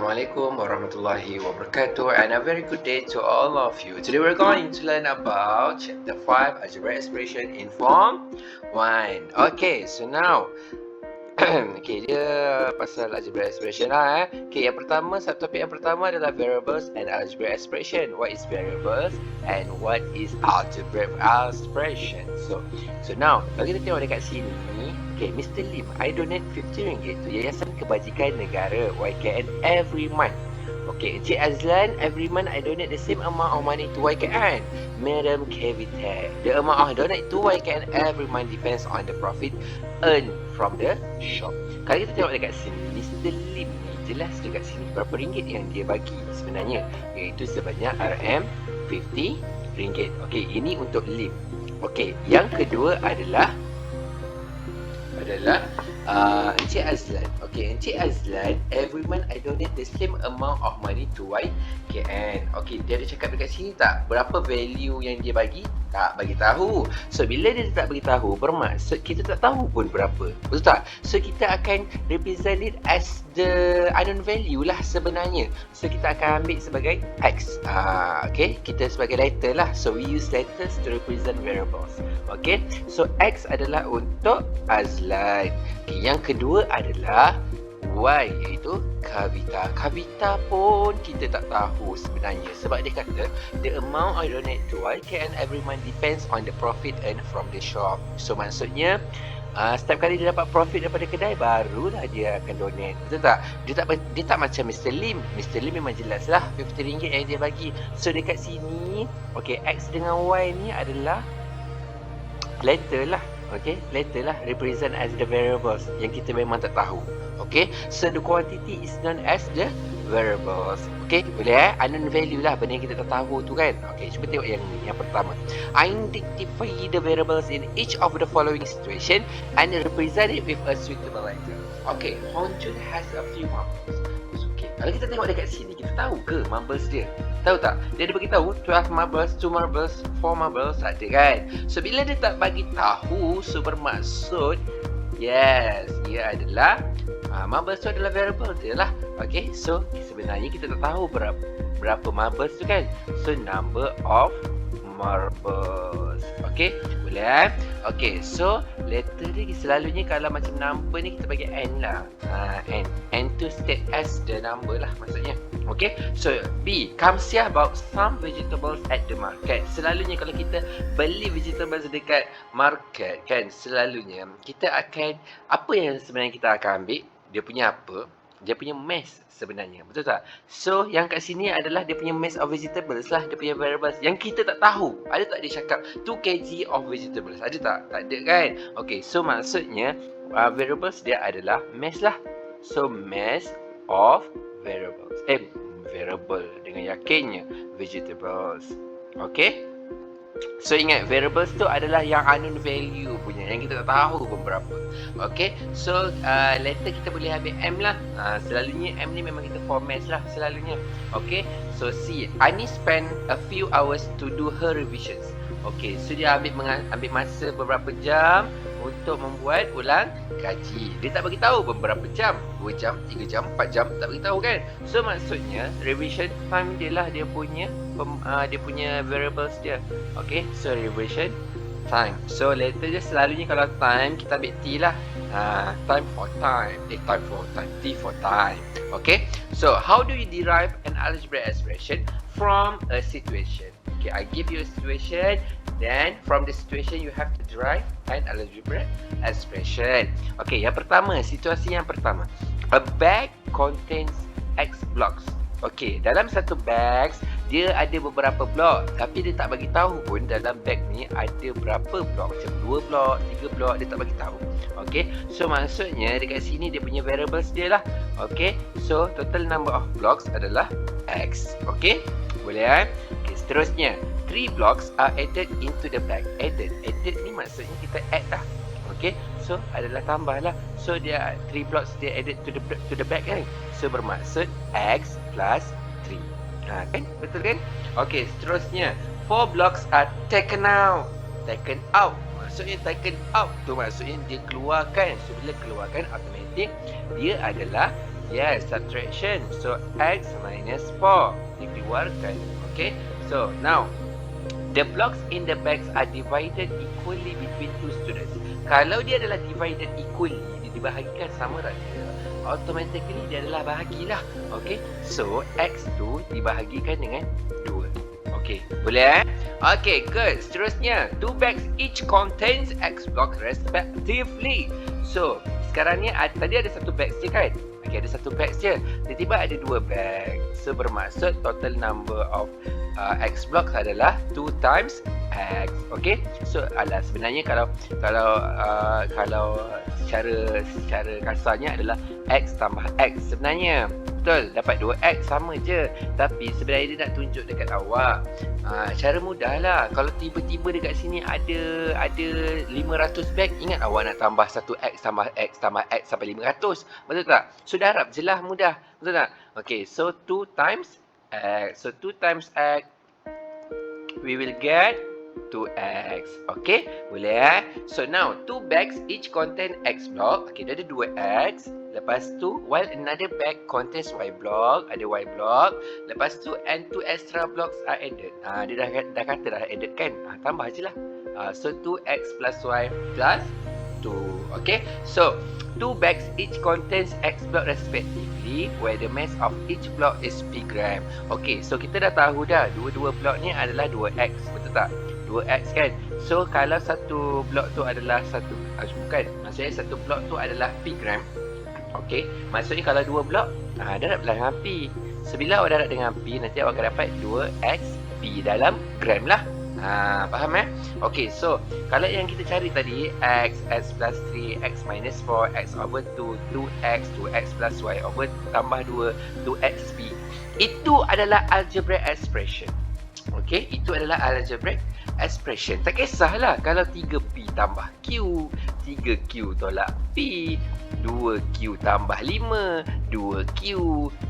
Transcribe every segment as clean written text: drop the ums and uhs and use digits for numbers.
Assalamualaikum warahmatullahi wabarakatuh, and a very good day to all of you. Today we're going to learn about chapter 5 algebra expression in form 1. Okay, so now okay, dia pasal algebra expression lah Okay, yang pertama, subtopik yang pertama adalah variables and algebra expression. What is variables and what is algebra expression? So now, kalau kita tengok dekat sini, okay, Mr. Lim, I donate RM50 to Yayasan Kebajikan Negara YKN every month. Okay, Encik Azlan, every month I donate the same amount of money to YKN. Madam Kevita, the amount I donate to YKN every month depends on the profit earned from the shop. Kalau kita tengok dekat sini, Mr. Lim ni jelas dekat sini berapa ringgit yang dia bagi sebenarnya, iaitu sebanyak RM50. Okay, ini untuk Lim. Okay, yang kedua adalah Encik Azlan. Okay, Encik Azlan, every month I donate the same amount of money to YKN. Okay, dia ada cakap dekat sini tak berapa value yang dia bagi? Tak bagi tahu. So bila dia tak bagi tahu, bermaksud kita tak tahu pun berapa. Betul tak? So kita akan represent it as the unknown value lah sebenarnya. So kita akan ambil sebagai X. Okay, kita sebagai letter lah. So we use letters to represent variables. Okay, so X adalah untuk Azlan. Okay, yang kedua adalah Y, iaitu Kavita. Kavita pun kita tak tahu sebenarnya, sebab dia kata the amount I donate to YKN every month depends on the profit earned from the shop. So maksudnya setiap kali dia dapat profit daripada kedai, barulah dia akan donate. Betul tak? Dia tak macam Mr. Lim. Mr. Lim memang jelas lah RM50 yang dia bagi. So dekat sini, okay, X dengan Y ni adalah letter lah. Okay, letter lah, represent as the variables yang kita memang tak tahu. Okay, so the quantity is known as the variables. Okay, boleh unknown value lah, benda yang kita tak tahu tu kan. Okay, cuba tengok yang ni, yang pertama. Identify the variables in each of the following situation and represent it with a suitable letter. Okay, Honjun has a few marbles. Okay, kalau kita tengok dekat sini, kita tahu ke marbles dia? Tahu tak? Dia ada bagi tahu 12 marbles, 2 marbles, 4 marbles, ada kan? So bila dia tak bagi tahu, so bermaksud yes, dia adalah marbles tu adalah variable dia lah. Okay, so sebenarnya kita tak tahu berapa marbles tu kan. So number of marbles. Okay, boleh Okay, so letter dia selalunya kalau macam number ni kita bagi N lah. N tu state as the number lah maksudnya. Okay, so B, Kamsiah bought some vegetables at the market. Selalunya kalau kita beli vegetables dekat market kan, selalunya kita akan, apa yang sebenarnya kita akan ambil? Dia punya apa? Dia punya mass sebenarnya, betul tak? So yang kat sini adalah dia punya mass of vegetables lah, dia punya variables yang kita tak tahu. Ada tak dia cakap 2 kg of vegetables? Ada tak? Tak ada kan? Okay, so maksudnya variables dia adalah mass lah. So mass of variables. Variable dengan yakinnya vegetables. Okay, so ingat variables tu adalah yang unknown value punya, yang kita tak tahu pun berapa. Okay, so letter kita boleh ambil M lah. Selalunya M ni memang kita format lah selalunya. Okay, so C, Ani spend a few hours to do her revisions. Okay, so dia ambil masa beberapa jam untuk membuat ulang kaji. Dia tak bagi tahu pun berapa jam, 2 jam, 3 jam, 4 jam, tak bagi tahu kan. So maksudnya revision time dia lah dia punya variables dia. Okay, so revision time. So letter dia selalunya kalau time kita ambil T lah. Time for time. Time for time. T for time. Okay, so how do you derive an algebra expression from a situation? Okay, I give you a situation, then from the situation you have to derive an algebra expression. Okay, yang pertama, situasi yang pertama. A bag contains X blocks. Okay, dalam satu bag dia ada beberapa blok, tapi dia tak bagi tahu pun dalam bag ni ada berapa blok, macam 2 blok, 3 blok, dia tak bagi tahu. Okay, so maksudnya dekat sini dia punya variables dia lah. Okay, so total number of blocks adalah X. Okay, boleh Okay, seterusnya 3 blocks are added into the bag. Added ni maksudnya kita add lah. Okay, so adalah tambah lah. So dia 3 blocks dia added to the bag kan. So bermaksud X plus 3. Kan? Betul kan? Okay, seterusnya 4 blocks are taken out. Taken out maksudnya taken out tu maksudnya dia keluarkan. So bila keluarkan, automatik dia adalah Yes, subtraction. So x minus 4 dikeluarkan. Okay. So now the blocks in the bags are divided equally between two students. Kalau dia adalah divided equally, dia dibahagikan sama rata, automatically dia adalah bahagilah. Okay. So x tu dibahagikan dengan 2. Okay, boleh Okay, good. Seterusnya, 2 bags each contains x blocks respectively. So, sekarang ni tadi ada satu bags je kan? Okay, ada satu bags je. Tiba-tiba ada 2 bags. So, bermaksud total number of x blocks adalah 2 times x. Okay, so sebenarnya kalau secara kasarnya adalah x tambah x sebenarnya. Betul, dapat 2x sama je. Tapi sebenarnya dia nak tunjuk dekat awak. Cara mudah lah. Kalau tiba-tiba dekat sini ada 500 bag, ingat awak nak tambah 1x tambah x tambah x sampai 500. Betul tak? So darab je lah, mudah. Betul tak? Okay, so 2 times x. So 2 times x, we will get 2x. Okay, boleh So now 2 bags each contain x block. Okay, dia ada 2x. Lepas tu, while another bag contains y block, ada y block. Lepas tu, and 2 extra blocks are added. Dia dah kata dah added kan? Tambah je lah. So 2x plus y plus 2. Okay, so 2 bags each contains x block respectively, where the mass of each block is p gram. Okay, so kita dah tahu dah dua-dua block ni adalah 2x, betul tak? 2x kan? So kalau satu blok tu adalah maksudnya satu blok tu adalah p gram. Okay, maksudnya kalau 2 blok darab dengan p. So bila awak darab dengan p, nanti awak akan dapat 2x p dalam gram lah. Faham Okay, so kalau yang kita cari tadi x plus 3, x minus 4, x over 2, 2x plus y over tambah 2, 2xp, itu adalah algebraic expression. Okay, itu adalah algebraic expression. Tak kisahlah kalau 3p tambah q, 3q tolak p, 2q tambah 5, 2q,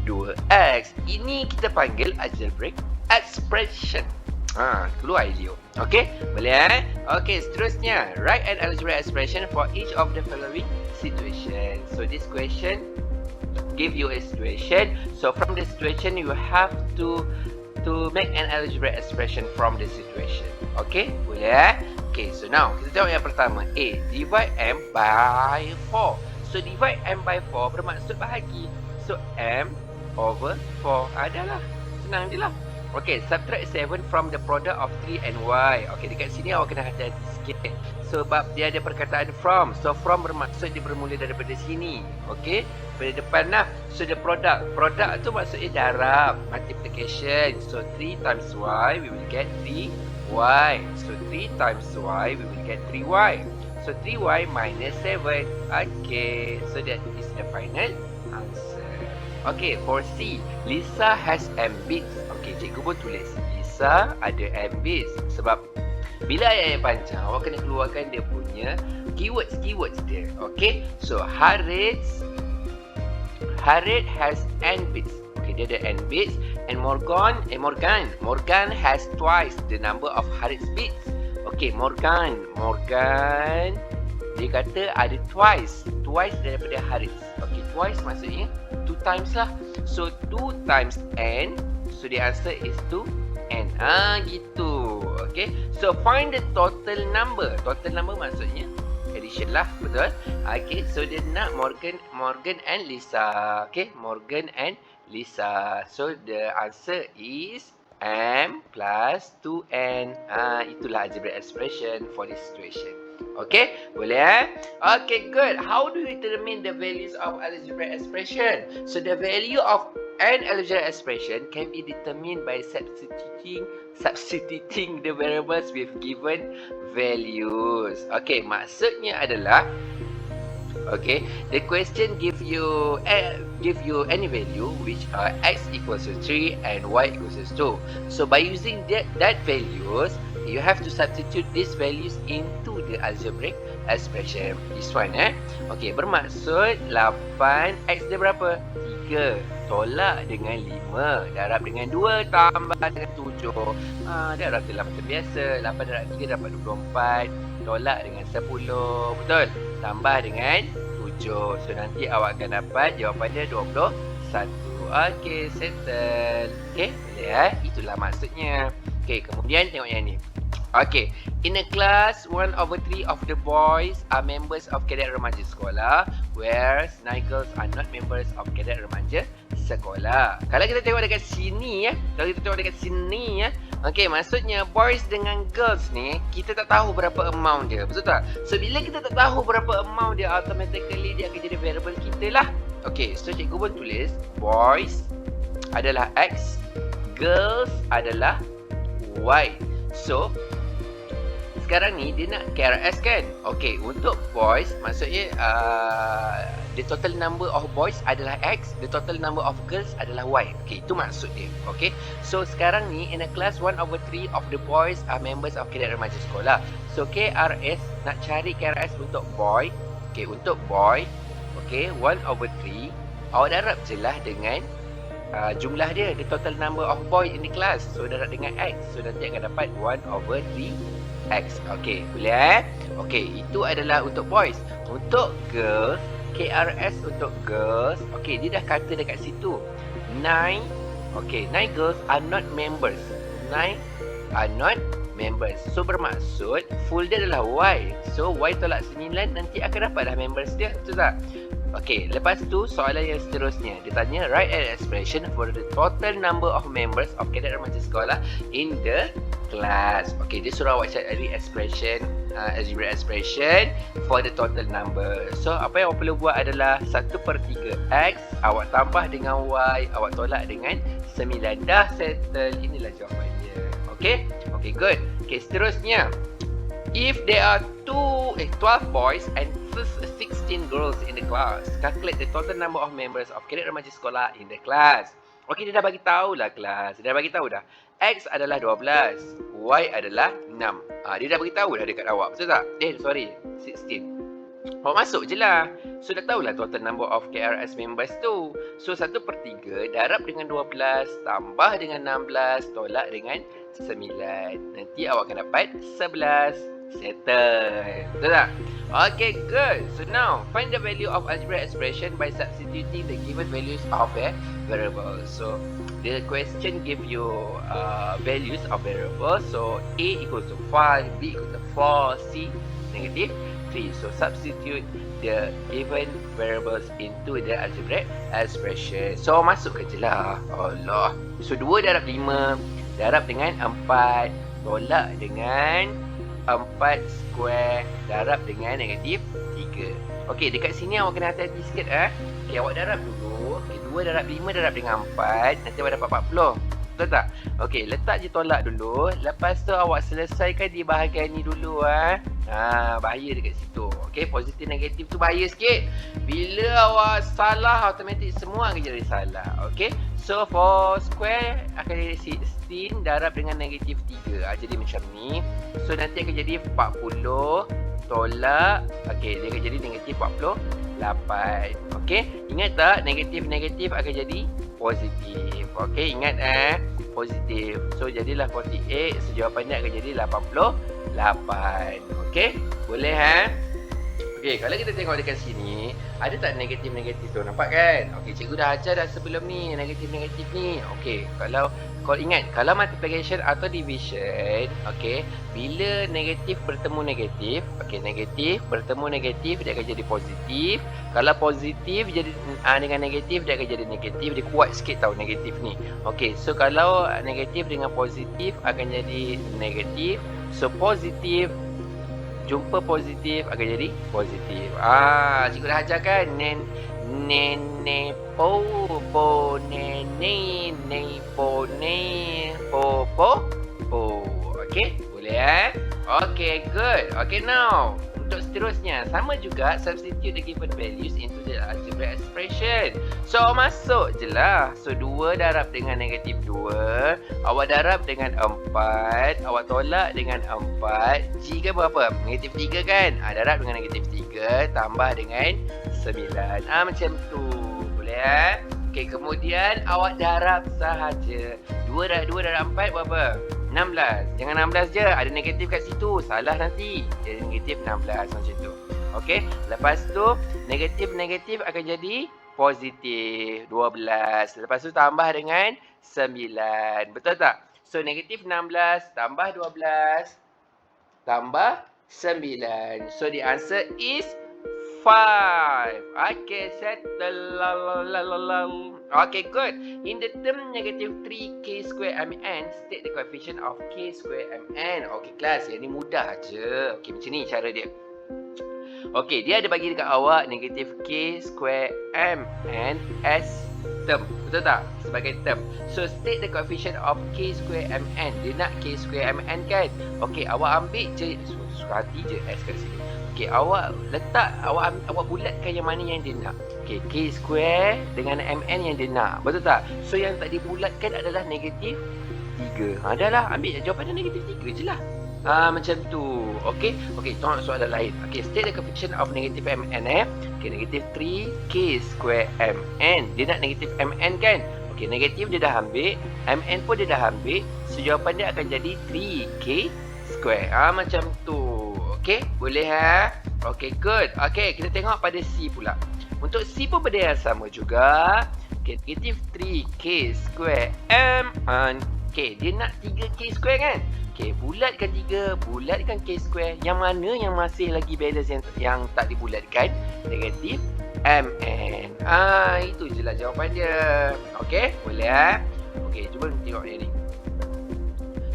2x. Ini kita panggil algebraic expression. Keluar Leo. Okay, boleh Okay, seterusnya, write an algebraic expression for each of the following situation. So this question give you a situation. So from the situation you have to make an algebraic expression from the situation. Okay, boleh Okay, so now kita tengok yang pertama. A, divide m by 4. So divide m by 4 bermaksud bahagi. So m over 4 adalah senang je lah. Okay, subtract 7 from the product of 3 and y. Okay, dekat sini awak kena hati-hati sikit. Sebab dia ada perkataan from. So from bermaksud dia bermula daripada sini. Okay, pada depan lah. So the product. Product tu maksudnya darab, multiplication. So 3 times y, we will get 3y. So 3 times y, we will get 3y. So 3y minus 7. Okay, so that is the final answer. Okay, for C, Lisa has m bits. Okay, cikgu pun tulis Lisa ada m bits. Sebab bila ayat panjang, awak kena keluarkan dia punya keywords dia. Okay, so Harith has n bits. Okay, dia ada n bits. And Morgan has twice the number of Harith's bits. Okay, Morgan dia kata ada twice daripada Harith. Okay, twice maksudnya 2 times lah. So 2 times n. So the answer is 2n. Gitu. Okay, so find the total number. Total number maksudnya addition lah, betul? Okay, so dia nak Morgan and Lisa. Okay, Morgan and Lisa. So the answer is m plus 2n. Itulah algebraic expression for this situation. Okay, boleh Okay, good. How do we determine the values of algebraic expression? So the value of an algebraic expression can be determined by substituting the variables with given values. Okay, maksudnya adalah okay, the question give you any value which are x equals to 3 and y equals to 2. So by using that values, you have to substitute these values into the algebraic expression. This one Okay, bermaksud 8, x dia berapa? 3. Tolak dengan 5. Darab dengan 2 tambah dengan 7. Darab dalam macam biasa. 8 darab 3 dapat 24. Tolak dengan 10. Betul? Tambah dengan 7. So nanti awak akan dapat jawapan dia 21. Okey, settle. Okey, boleh Itulah maksudnya. Okey, kemudian tengok yang ni. Okay, in a class, 1/3 of the boys are members of Cadet Remaja Sekolah, whereas 9 girls are not members of Cadet Remaja Sekolah. Kalau kita tengok dekat sini okay, maksudnya boys dengan girls ni, kita tak tahu berapa amount dia, betul tak? So, bila kita tak tahu berapa amount dia, automatically dia akan jadi variable kita lah. Okay, so cikgu pun tulis, boys adalah X, girls adalah Y. So, sekarang ni dia nak KRS kan? Okay, untuk boys maksudnya the total number of boys adalah X, the total number of girls adalah Y. Okay, itu maksud dia. Okay, so sekarang ni in a class 1/3 of the boys are members of Cadet Remaja Sekolah. So KRS, nak cari KRS untuk boy. Okay, untuk boy, okay, 1/3, awak darab je lah dengan jumlah dia, the total number of boy in the class. So darab dengan X, so nanti akan dapat 1/3 X. Okay, boleh Okay, itu adalah untuk boys. Untuk girls, KRS untuk girls, okay, dia dah kata dekat situ 9, okay, 9 girls are not members. 9 are not members. So bermaksud full dia adalah Y. So Y tolak 9 nanti akan dapat dah members dia, betul tak? Okay, lepas tu soalan yang seterusnya. Dia tanya, write an expression for the total number of members of Cadet Remaja Sekolah in the class. Okay, dia suruh awak cari expression, algebraic expression for the total number. So, apa yang awak perlu buat adalah 1/3 X, awak tambah dengan Y, awak tolak dengan 9. Dah settle, inilah jawapannya. Okay, okay, good. Okay, seterusnya. If there are 12 boys and 16 girls in the class, calculate the total number of members of Cadet Remaja Sekolah in the class. Okey, dia dah bagi tahu lah kelas. Dia dah bagi tahu dah. X adalah 12, Y adalah 6. Dia dah bagi tahu dah dekat awak, betul tak? 16. Awak masuk je lah. So dah tahulah total number of KRS members tu. So 1/3 darab dengan 12 tambah dengan 16 tolak dengan 9. Nanti awak akan dapat 11. Settle. Betul tak? Okay, good. So now, find the value of algebraic expression by substituting the given values of a variable. So, the question give you values of variable. So, A equals to 5, B equals to 4, C negative 3. So, substitute the given variables into the algebraic expression. So, masukkan je lah. Allah. So, 2 darab 5 darab dengan 4 tolak dengan 4 square darab dengan negatif 3. Okey, dekat sini awak kena hati-hati sikit Okey, awak darab dulu. Okey, 2 darab 5 darab dengan 4, nanti awak dapat 40. Betul tak? Okey, letak je tolak dulu. Lepas tu awak selesaikan di bahagian ni dulu bahaya dekat situ. Okey, positif negatif tu bahaya sikit. Bila awak salah, automatik semua akan jadi salah. Okey. So, 4 square akan jadi 16 darab dengan negatif 3. Jadi macam ni. So, nanti akan jadi 40 tolak. Okey, dia akan jadi negatif 48. Okey, ingat tak? Negatif-negatif akan jadi positif. Okey, ingat positif. So, jadilah 48. So, jawapannya akan jadi 88. Okey, boleh Okey, kalau kita tengok dekat sini, ada tak negatif-negatif tu? Nampak kan? Okey, cikgu dah ajar dah sebelum ni, negatif-negatif ni. Okey, kalau kau ingat, kalau multiplication atau division, okey, bila negatif bertemu negatif, okey, negatif bertemu negatif, dia akan jadi positif. Kalau positif jadi dengan negatif, dia akan jadi negatif. Dia kuat sikit tau negatif ni. Okey, so kalau negatif dengan positif akan jadi negatif. So positif jumpa positif akan jadi positif. Cikgu dah ajar kan? Nene po nene ne po ne po. Okey, boleh Okey, good. Okey, now untuk seterusnya sama juga, substitute the given values into the algebraic expression. So masuk je lah. So 2 darab dengan negatif 2, awak darab dengan 4, awak tolak dengan 4. G kan berapa? Negatif 3 kan? Darab dengan negatif 3 tambah dengan 9. Macam tu. Boleh Okey, kemudian awak darab sahaja. 2 darab 4 berapa? 16. Jangan 16 je. Ada negatif kat situ. Salah nanti. Jadi negatif 16 macam tu. Okey, lepas tu negatif akan jadi positif 12. Lepas tu tambah dengan 9. Betul tak? So negatif 16 tambah 12 tambah 9. So the answer is 5. Okay, settle. Okay, good. In the term negative 3k square mn, state the coefficient of k square mn. Okay, kelas. Yang ni mudah je. Okay, macam ni cara dia. Okey, dia ada bagi dekat awak negatif k square m n as term. Betul tak? Sebagai term. So, state the coefficient of k square m n. Dia nak k square m n kan? Okey, awak ambil je, hati je s kat sini. Okey, awak letak, awak bulatkan yang mana yang dia nak. Okey, k square dengan m n yang dia nak. Betul tak? So, yang tak dibulatkan adalah negatif 3. Dah lah, ambil jawapan dia negatif 3 je lah. Macam tu. Okey. Okey, tengok soalan lain. Okey, state the coefficient of negative mn Okey, negative 3k square mn. Dia nak negative mn kan? Okey, negatif dia dah ambil, mn pun dia dah ambil. So jawapan dia akan jadi 3k square. Macam tu. Okey, boleh Okey, good. Okey, kita tengok pada C pula. Untuk C pun benda yang sama juga. Okey, negative 3k square mn. Okey, dia nak 3k square kan? Okey, bulatkan 3, bulatkan k square. Yang mana yang masih lagi balance yang tak dibulatkan? Negatif mn. Itu je lah jawapan dia. Okey, boleh Okey, cuba tengok yang ni.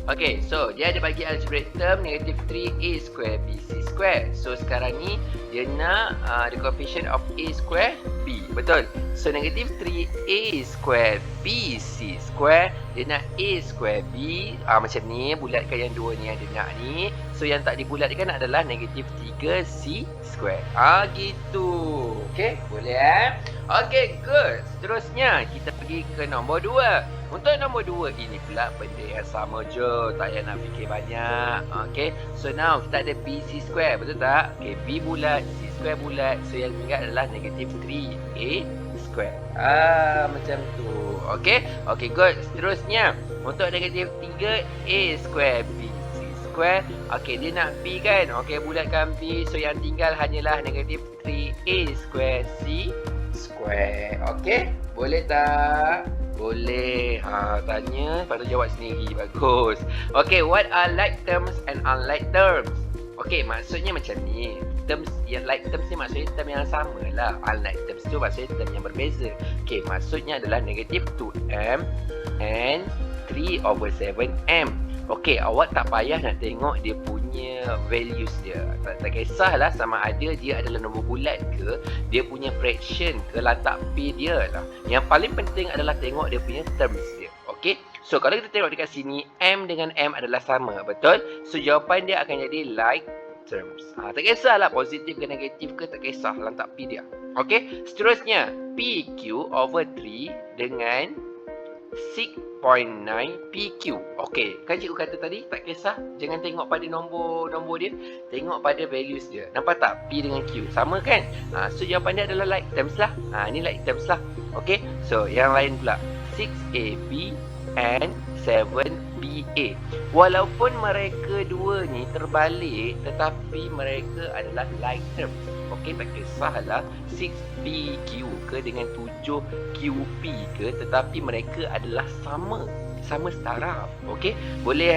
Okey, so dia ada bagi algebraic term negatif 3a square bc square. So sekarang ni dia nak the coefficient of a square b. Betul? So negatif 3a square bc square. Dia nak a square b. Macam ni, bulatkan yang dua ni yang dia nak ni. So yang tak dibulatkan adalah negatif 3c square. Gitu. Okey, boleh Okey, good. Seterusnya kita pergi ke nombor 2. Untuk nombor 2 ini pula benda yang sama je. Tak payah nak fikir banyak. Okey, so now kita ada bc square. Betul tak? Okey, b bulat, c square bulat. So yang tinggal adalah negatif 3a square. Macam tu. Okey, okey, good. Seterusnya untuk negatif 3a square bc square. Okey, dia nak b kan? Okey, bulatkan b. So yang tinggal hanyalah negatif 3a square c square. Okey, boleh tak? Boleh. Tanya, lepas tu jawab sendiri. Bagus. Okey, what are like terms and unlike terms? Okey, maksudnya macam ni. Terms yang like terms ni maksudnya term yang sama lah. Unlike terms tu maksudnya term yang berbeza. Okey, maksudnya adalah negatif 2m and 3/7m. Okey, awak tak payah nak tengok dia punya values dia. Tak kisahlah sama ada dia adalah nombor bulat ke, dia punya fraction ke, letak P dia lah. Yang paling penting adalah tengok dia punya terms dia. Okey, so kalau kita tengok dekat sini, M dengan M adalah sama, betul? So jawapan dia akan jadi like terms. Tak kisahlah positif ke negatif ke, tak kisah, letak P dia. Okey, seterusnya PQ/3 dengan 6.9 PQ. Okey, kan cikgu kata tadi tak kisah, jangan tengok pada nombor dia, tengok pada values dia. Nampak tak? P dengan Q sama kan? So jawapan dia adalah like terms lah. Ni like terms lah. Okey, so yang lain pula 6AB and 7BA. Walaupun mereka dua ni terbalik, tetapi mereka adalah like terms. Okey, tak kisahlah 6PQ ke dengan 7QP ke, tetapi mereka adalah sama setara. Okey, boleh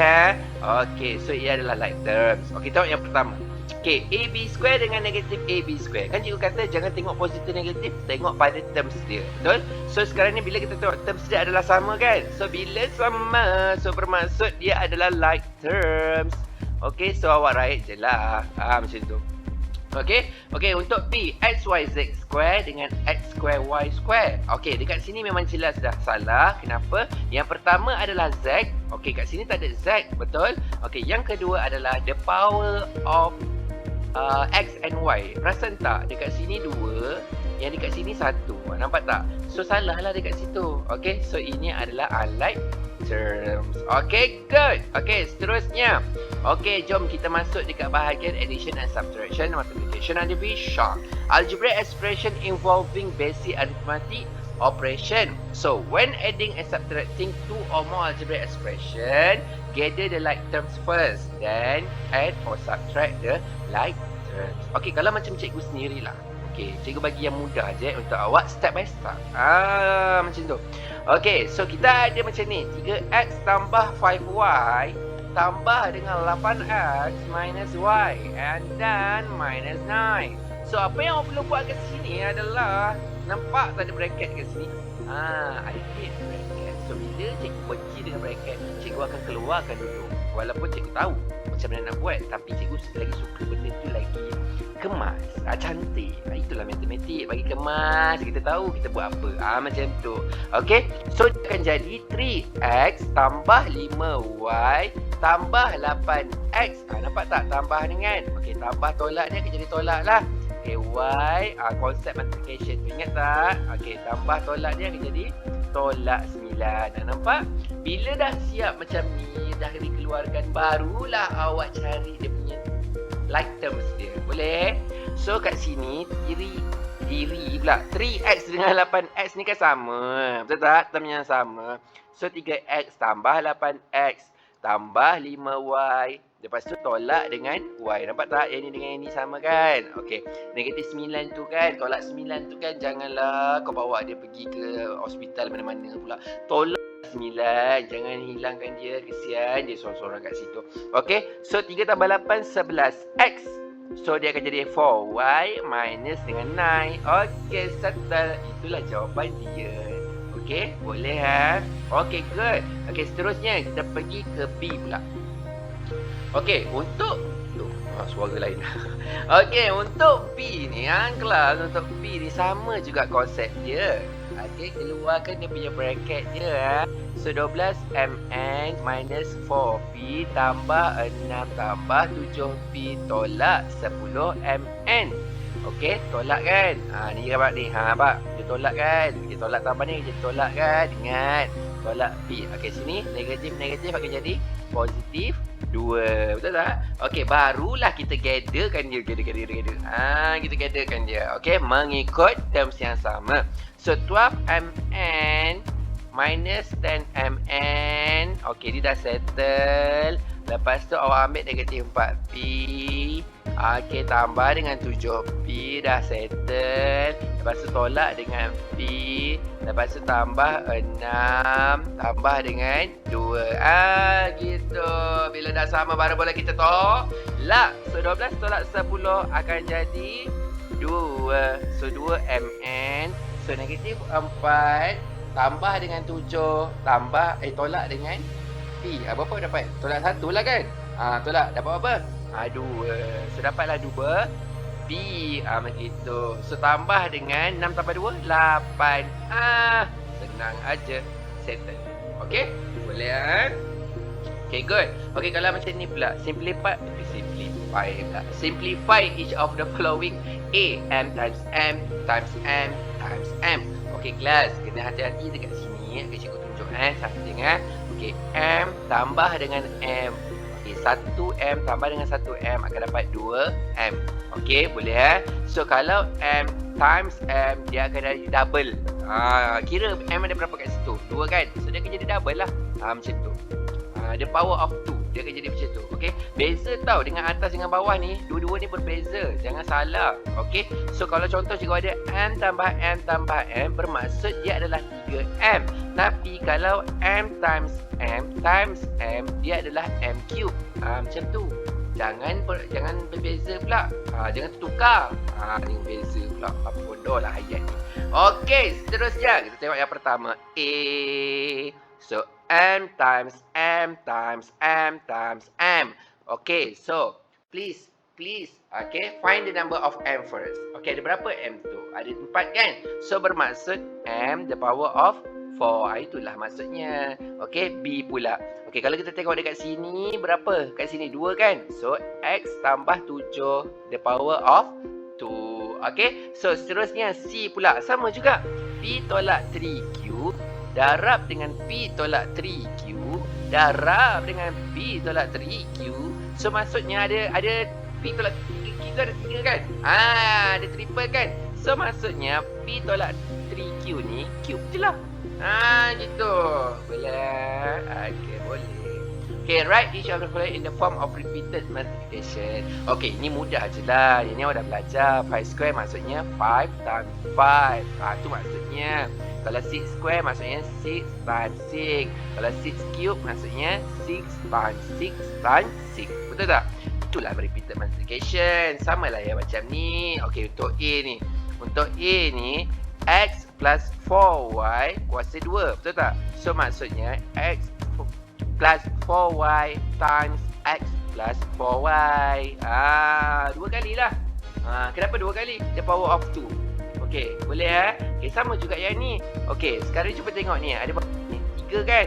Okey, so ia adalah like terms. Okey, tengok yang pertama. Okey, AB square dengan negatif AB square. Kan cikgu kata jangan tengok positif negatif, tengok pada terms dia. Betul? So sekarang ni bila kita tengok terms dia adalah sama kan? So bila sama, so bermaksud dia adalah like terms. Okey, so awak write je lah. Macam tu. Okey, untuk P, XYZ square dengan X square Y square. Okey, dekat sini memang jelas dah salah. Kenapa? Yang pertama adalah Z. Okey, kat sini tak ada Z, betul? Okey, yang kedua adalah the power of X and Y. Perasan tak? Dekat sini 2, yang dekat sini 1. Nampak tak? So, salah lah dekat situ. Okey, so ini adalah unlike terms. Okey, good. Okey, seterusnya. Okey, jom kita masuk dekat bahagian addition and subtraction, multiplication and division. Algebraic expression involving basic arithmetic operation. So, when adding and subtracting two or more algebraic expression, gather the like terms first, then add or subtract the like Okey, kalau macam cikgu sendirilah. Okey, cikgu bagi yang mudah je untuk awak step by step. Macam tu. Okey, so kita ada macam ni, 3x tambah 5y tambah dengan 8x minus y and then minus 9. So apa yang awak perlu buat kat sini adalah, nampak tak ada bracket kat sini? I hate bracket. So bila cikgu benci dengan bracket, cikgu akan keluarkan dulu. Walaupun cikgu tahu macam mana nak buat, tapi cikgu lagi suka benda tu lagi kemas, cantik. Itulah matematik, bagi kemas, kita tahu kita buat apa. Macam tu. Okey, so dia akan jadi 3x tambah 5y tambah 8x. Nampak tak tambah dengan? Okey, tambah tolak dia akan jadi tolak lah. Okey, y, konsep multiplication tu ingat tak? Okey, tambah tolak dia akan jadi tolak 9. Nampak? Bila dah siap macam ni, dah dikeluarkan, barulah awak cari dia punya like terms dia. Boleh? So kat sini diri pula 3x dengan 8x ni kan sama. Betul tak? Term yang sama. So 3x tambah 8x tambah 5y. Lepas tu tolak dengan y. Nampak tak? Yang ni dengan yang ni sama kan? Okey. Negatif 9 tu kan, tolak 9 tu kan, janganlah kau bawa dia pergi ke hospital mana-mana pula. Tolak 9, jangan hilangkan dia, kesian dia sorang-sorang kat situ. Okey, so 3 tambah 8 11x. So dia akan jadi 4y minus dengan 9. Okey, settle. Itulah jawapan dia. Okey, boleh Okey, good. Okey, seterusnya kita pergi ke B pula. Okey, untuk suara lain. Okey, untuk B ni, kelas untuk B ni sama juga konsep dia. Okey, keluarkan dia punya bracket dia. So 12mn minus 4p tambah 6 tambah 7p tolak 10mn. Okey, tolak kan? Ni nampak ni. Nampak? Dia tolak kan? Dia tolak tambah ni jadi tolak kan? Ingat, tolak p. Okey, sini negatif akan jadi positif 2. Betul tak? Okey, barulah kita gatherkan dia. Kita gatherkan dia. Okey, mengikut terms yang sama. So 12mn minus 10mn. Okey, dia dah settle. Lepas tu awak ambil negatif 4p. Okey, tambah dengan 7p. Dah settle. Lepas tu tolak dengan p. Lepas tu tambah 6. Tambah dengan 2. Gitu. Bila dah sama baru boleh kita tolak. So 12 tolak 10 akan jadi 2. So 2mn. So negatif 4 tambah dengan 7 tambah tolak dengan p. Berapa dapat? Tolak 1 lah kan? Tolak dapat apa? 2. So dapatlah 2 p. Begitu. So tambah dengan 6 tambah 2 8. Senang aja. Settle. Okey? Boleh Okay, good. Okay, kalau macam ni pula, simplify each of the following. A, m times m times m times m. Okay, kelas, kena hati-hati dekat sini. Okay, cikgu tunjuk something Okay, m tambah dengan m. Okay, 1m tambah dengan 1m akan dapat 2m. Okay, boleh So, kalau m times m, dia akan jadi double. Kira m ada berapa kat situ? 2 kan? So, dia akan jadi double lah. Macam tu. The power of 2. Dia akan jadi macam tu. Okay. Beza tau dengan atas dengan bawah ni. Dua-dua ni berbeza. Jangan salah. Okay. So kalau contoh cikgu ada m tambah m tambah m, bermaksud dia adalah 3m. Tapi kalau m times m, dia adalah m cube. Macam tu. Jangan berbeza pula. Jangan tertukar. Ni beza pula. Apa bodoh lah ayat ni. Okay. Seterusnya. Kita tengok yang pertama. A. So m times m times m times m. Okay, so please, okay, find the number of m first. Okay, ada berapa m tu? Ada 4 kan? So bermaksud m the power of 4. Itulah maksudnya. Okay, b pula. Okay, kalau kita tengok dekat sini berapa? Kat sini 2 kan? So x tambah 7 the power of 2. Okay, so seterusnya c pula sama juga. P tolak 3q darab dengan P tolak 3Q darab dengan P tolak 3Q. So maksudnya ada P tolak 3Q tu ada 3 kan? Ada triple kan? So maksudnya P tolak 3Q ni cube je lah. Gitu. Boleh? Okay, boleh. Okay, write each of the following in the form of repeated multiplication. Okay, ni mudah je lah. Yang ni awak dah belajar. 5 square maksudnya 5 times 5. Tu maksudnya. Kalau 6 square maksudnya 6 times 6. Kalau 6 cube maksudnya 6 times 6 times 6. Betul tak? Itulah repeated multiplication. Sama lah ya macam ni. Okay, untuk A ni. Untuk A ni, X plus 4Y kuasa 2. Betul tak? So maksudnya X plus 4Y times X plus 4Y. Dua kali lah. Kenapa dua kali? The power of 2. Okey, boleh Okay, sama juga yang ni. Okey, sekarang cuba tengok ni. Ada berapa ni? 3 kan?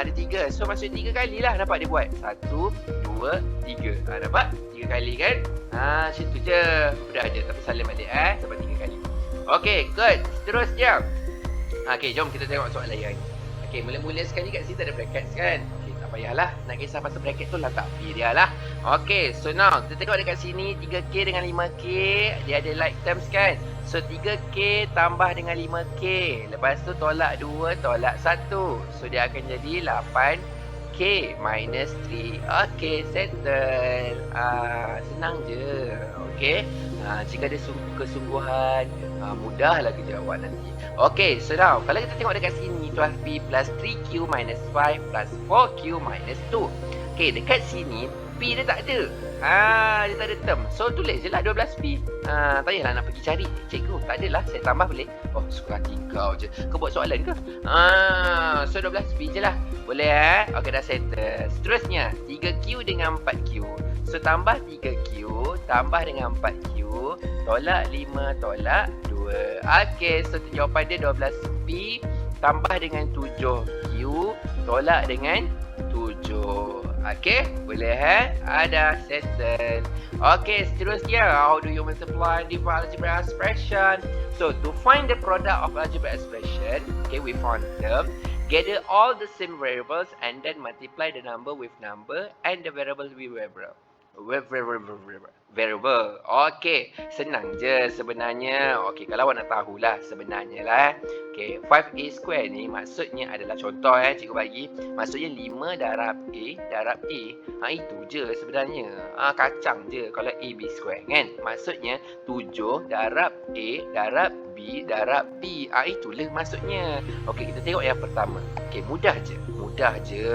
Ada 3. So maksudnya 3 kali lah nampak dia buat. 1, 2, 3. Nampak? 3 kali kan? Macam tu je. Mudah je. Tapi saling balik sebab 3 kali. Okey, good. Seterusnya. Okey, jom kita tengok soalan yang ni. Okay, mula-mula sekali kat sini tak ada brackets kan? Okay, tak payahlah. Nak kisah pasal bracket tu letak P dia lah. Okay, so now kita tengok dekat sini 3K dengan 5K. Dia ada like terms kan? So 3K tambah dengan 5K. Lepas tu tolak 2, tolak 1. So dia akan jadi 8K minus 3. Okay, settle. Senang je. Okay. Jika ada kesungguhan, mudahlah kerja awak nanti. Okay, so now kalau kita tengok dekat sini 12P plus 3Q minus 5 plus 4Q minus 2. Okay, dekat sini P dia tak ada. Dia tak ada term. So tulis je lah 12P. Tak payahlah nak pergi cari. Cikgu, tak adalah. Saya tambah boleh? Oh, suka hati kau je. Kau buat soalan ke? So 12P je lah. Boleh Okay, dah settle. Seterusnya 3Q dengan 4Q. So tambah 3Q tambah dengan 4Q. Tolak 5, tolak 2. Okay, so jawapan dia 12P tambah dengan 7Q tolak dengan 7. Okay, boleh Ada settle. Okay, seterusnya how do you multiply and divide algebraic expression? So to find the product of algebraic expression, okay, we found them. Gather all the same variables and then multiply the number with number and the variable with variable. Okey, senang je sebenarnya. Okey, kalau awak nak tahulah sebenarnya lah. Okey, 5A square ni maksudnya adalah contoh cikgu bagi. Maksudnya 5 darab A darab A. Itu je sebenarnya. Kacang je kalau AB square kan. Maksudnya 7 darab A darab B darab B. Itulah maksudnya. Okey, kita tengok yang pertama. Okey, mudah je. Mudah je.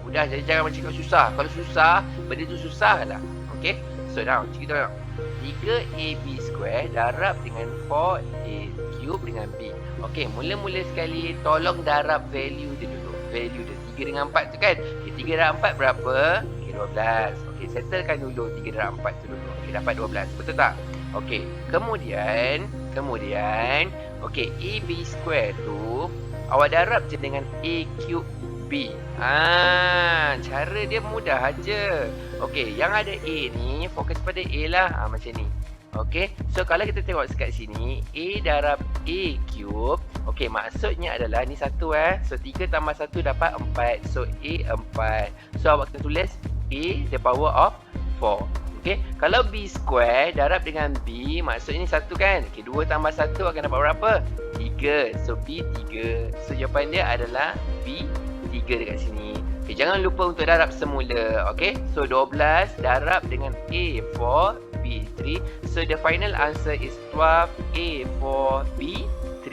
Mudah je, jangan macam susah. Kalau susah, benda tu susah lah. Okay, so now kita tengok 3AB square darab dengan 4A cube dengan B. Okay, mula-mula sekali tolong darab value dia dulu. Value dia 3 dengan 4 tu kan. Okay, 3 darab 4 berapa? Okay, 12. Okay, settlekan dulu 3 darab 4 tu dulu. Okay, dapat 12. Betul tak? Okay, kemudian okay, AB square tu awak darab je dengan A cube B. Cara dia mudah aja. Okey, yang ada A ni fokus pada A lah. Macam ni. Okey, so kalau kita tengok dekat sini A darab A cube. Okey, maksudnya adalah ni 1 So 3 tambah 1 dapat 4. So A 4. So awak kena tulis A the power of 4. Okey, kalau B square darab dengan B, maksudnya ni 1 kan. Okey, 2 tambah 1 akan dapat berapa? 3. So B 3. So jawapan dia adalah B 3 dekat sini. Okay, jangan lupa untuk darab semula. Okay, so 12 darab dengan A4 B3. So the final answer is 12 A4 B3.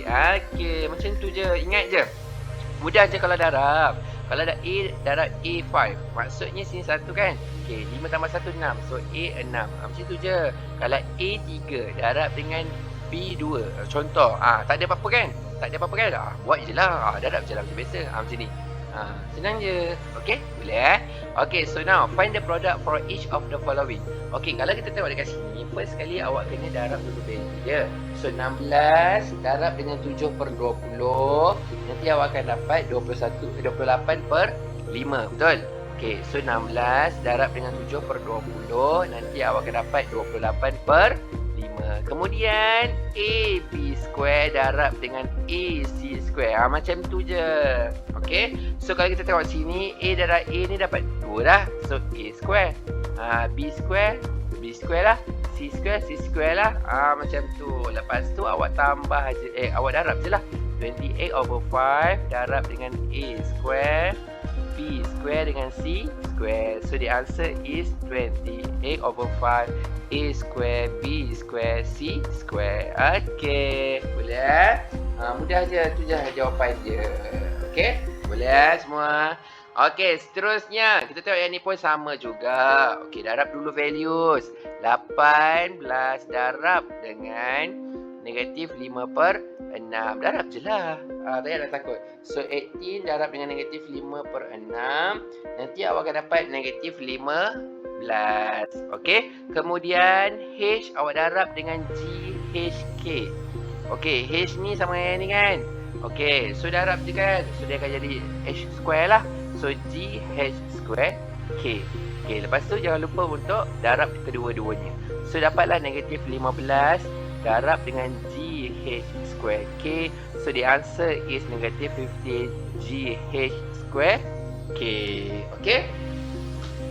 Okay, macam tu je. Ingat je. Mudah je kalau darab. Kalau ada A darab A5, maksudnya sini 1 kan. Okay, 5 tambah 1 6. So A 6. Macam tu je. Kalau A3 darab dengan B2. Contoh. Tak ada apa-apa kan? Tak ada apa-apa kan? Buat je lah. Darab je lah macam biasa. Macam ni. Senang je. Okay? Boleh Okay, so now find the product for each of the following. Okay, kalau kita tengok dekat sini, first sekali awak kena darab dulu value dia. So 16 darab dengan 7 per 20. Nanti awak akan dapat 28 per 5. Betul? Okay, so 16 darab dengan 7 per 20. Nanti awak akan dapat 28 per 5. Kemudian AB square darab dengan AC square. Macam tu je. Okay, so kalau kita tengok sini, A darab A ni dapat 2 dah. So A square, B square, B square lah, C square lah. Macam tu. Lepas tu awak tambah je, awak darab je lah. 28/5 darab dengan A square B square dengan C square. So the answer is 28/5 A square B square C square. Okay, boleh? Mudah je, tu je jawapan dia. Okay, boleh semua? Okay, seterusnya kita tengok yang ni pun sama juga. Okay, darab dulu values. 18 darab dengan negatif 5/6. Darab je lah. Tak payah takut. So 18 darab dengan negatif 5/6. Nanti awak akan dapat negatif 15. Okey. Kemudian H awak darab dengan GHK. Okey, H ni sama yang ni kan? Okey, so darab je kan? So dia akan jadi H square lah. So GH square K. Okey, lepas tu jangan lupa untuk darab kedua-duanya. So dapatlah negatif 15 darab dengan GH square K. So the answer is negative 15 GH square K. Okay?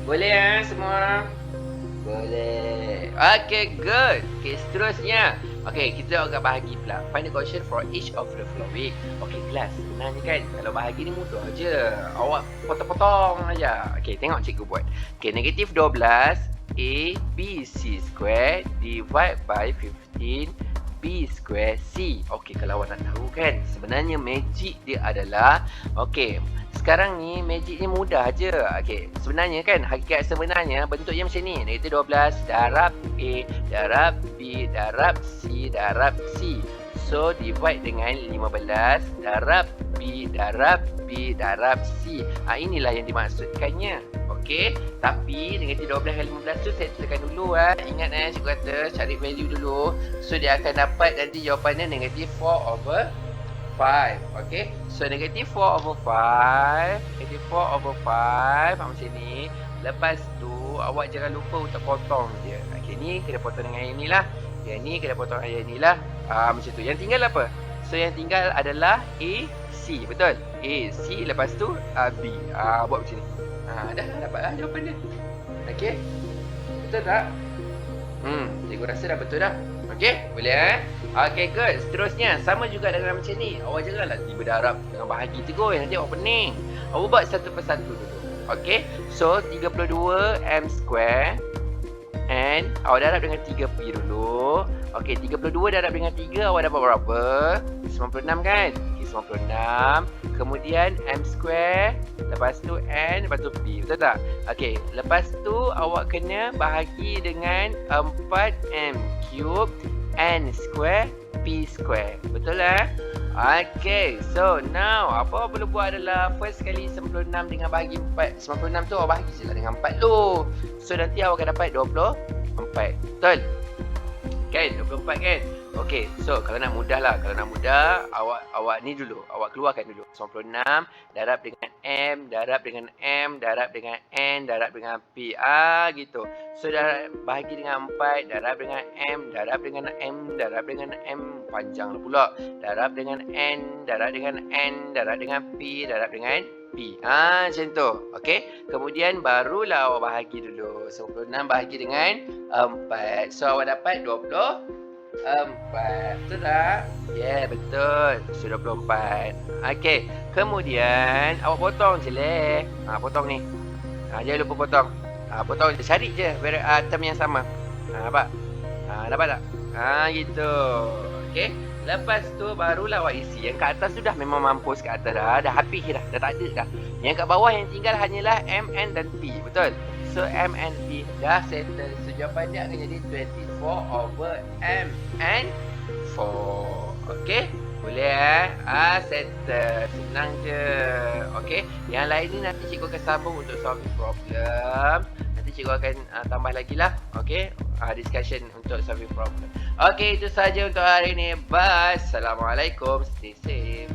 Boleh semua? Boleh. Okay, good. Okay, seterusnya. Okay, kita agak bahagi pula. Find the quotient for each of the following. Okay, kelas. Sebenarnya kan, kalau bahagi ni mudah je. Awak potong-potong aja. Okay, tengok cikgu buat. Okay, negatif 12 ABC square divide by 15 B square C. Okey, kalau awak nak tahu kan, sebenarnya magic dia adalah, okey, sekarang ni magic ni mudah je. Okey, sebenarnya kan hakikat sebenarnya bentuknya macam ni. Negatif 12 darab A darab B darab C darab C. So divide dengan 15 darab B darab B darab C. Inilah yang dimaksudkannya. Okey, tapi negatif 12 dan 15 tu saya tekan dulu. Ingat cikgu kata cari value dulu. So dia akan dapat nanti jawapannya negatif 4/5. Okey, so negatif 4/5, negatif 4/5 macam ni. Lepas tu awak jangan lupa untuk potong dia. Okey, ni kena potong dengan yang ni lah. Yang ni kena potong dengan yang ni lah. Macam tu. Yang tinggal apa? So yang tinggal adalah A, C. Betul? A, C. Lepas tu B. Buat macam ni. Dah dapatlah jawapan dia. Okey. Betul tak? Cikgu rasa dah betul dah. Okey, boleh Okey, good. Seterusnya sama juga dengan macam ni. Awak janganlah tiba darab dengan bahagi terus. Nanti awak pening. Awak buat satu persatu dulu. Okey. So 32 M square and awak darab dengan 3P dulu. Okey, 32 darab dengan 3 awak dapat berapa? 96 kan? Okey, 96. Kemudian M square, lepas tu N, lepas tu P. Betul tak? Okey, lepas tu awak kena bahagi dengan 4M cube N square P square. Betul lah? Okey, so now apa awak perlu buat adalah first kali 96 dengan bahagi 4. 96 tu awak bahagi je lah dengan 4 dulu. So nanti awak akan dapat 24. Betul? Kan? 24 kan? Okey, so kalau nak mudah lah, awak ni dulu, awak keluarkan dulu 96 darab dengan M, darab dengan M, darab dengan N, darab dengan P. Gitu. So darab bahagi dengan 4, darab dengan M, darab dengan M, darab dengan M, panjang pula. Darab dengan N, darab dengan N, darab dengan P, darab dengan P. Macam tu. Okey. Kemudian barulah awak bahagi dulu. 96 bahagi dengan 4. So awak dapat 24. Betul tak? Ya, betul. So 24. Okey. Kemudian awak potong je leh. Potong ni. Jangan lupa potong. Potong je. Cari je term yang sama. Nampak? Dapat tak? Gitu. Okey. Lepas tu barulah awak isi. Yang kat atas tu dah memang mampus kat atas dah. Dah habis dah. Dah tak ada dah. Yang kat bawah yang tinggal hanyalah M, N dan P. Betul? So M, N, P dah settle. So jawapan dia akan jadi 24/M and 4. Okey? Boleh settle. Senang je. Okey? Yang lain ni nanti cikgu akan sambung untuk solving problem. Nanti cikgu akan tambah lagi lah. Okey? Discussion untuk solving problem. Okey, itu saja untuk hari ini. Bye. Assalamualaikum. Stay safe.